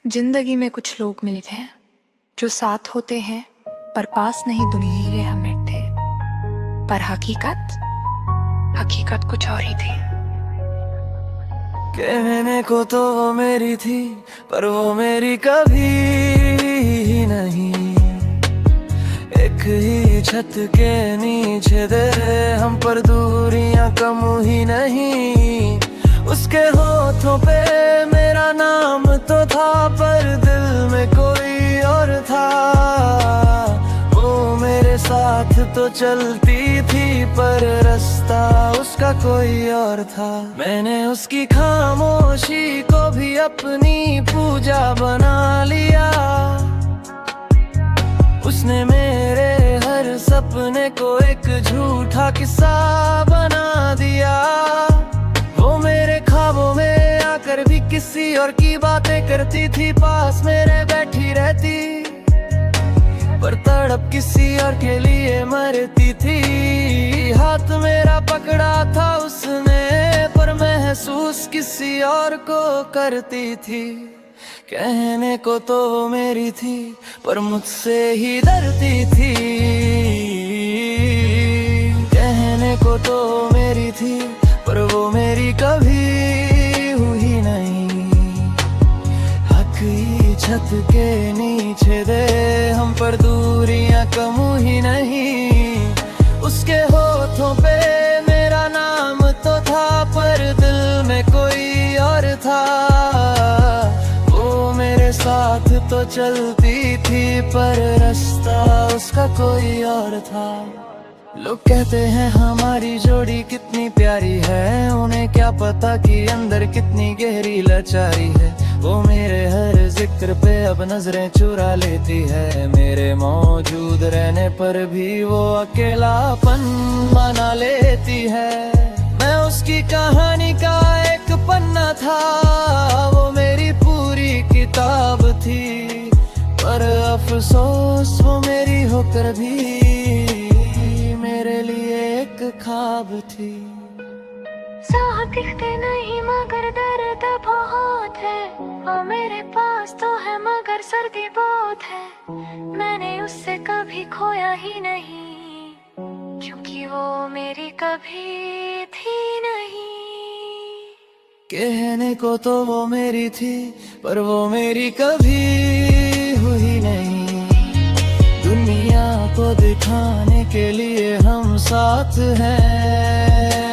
जिंदगी में कुछ लोग मिलते हैं जो साथ होते हैं पर पास नहीं दुनिया हम बैठे। पर हकीकत हकीकत कुछ और ही थी। कहने को तो वो मेरी थी पर वो मेरी कभी ही नहीं। एक ही छत के नीचे दे हम पर दूरियां कम ही नहीं। उसके होठों पे मेरा नाम तो था पर दिल में कोई और था। वो मेरे साथ तो चलती थी पर रास्ता उसका कोई और था। मैंने उसकी खामोशी को भी अपनी पूजा बना लिया। उसने मेरे हर सपने को एक झूठा किस्सा बना दिया। वो मेरे ख्वाबों में आकर भी किसी और की बातें करती थी, पास मेरे बैठी रहती पर तड़प किसी और के लिए मरती थी। हाथ मेरा पकड़ा था उसने पर महसूस किसी और को करती थी। कहने को तो वो मेरी थी पर मुझसे ही डरती थी। कहने को तो मेरी थी पर वो मेरी कभी हुई नहीं। हक ही छत के नीचे दे हम पर दूरियां कम ही नहीं। उसके होठों पे मेरा नाम तो था पर दिल में कोई और था। साथ तो चलती थी पर रास्ता उसका कोई और था। लोग कहते हैं हमारी जोड़ी कितनी प्यारी है, उन्हें क्या पता कि अंदर कितनी गहरी लाचारी है। वो मेरे हर जिक्र पे अब नजरें चुरा लेती है। मेरे मौजूद रहने पर भी वो अकेलापन मना लेती है। मैं उसकी कहानी का एक पन्ना था, वो मेरी पूरी किताब थी। पर अफसोस वो मेरी होकर भी मेरे लिए एक ख्वाब थी। साथ दिखते नहीं मगर दर्द बहुत है। वो मेरे पास तो है मगर सर्दी बहुत है। मैंने उससे कभी खोया ही नहीं क्योंकि वो मेरी कभी थी नहीं। कहने को तो वो मेरी थी पर वो मेरी कभी हुई नहीं। दुनिया को दिखाने के लिए हम साथ हैं।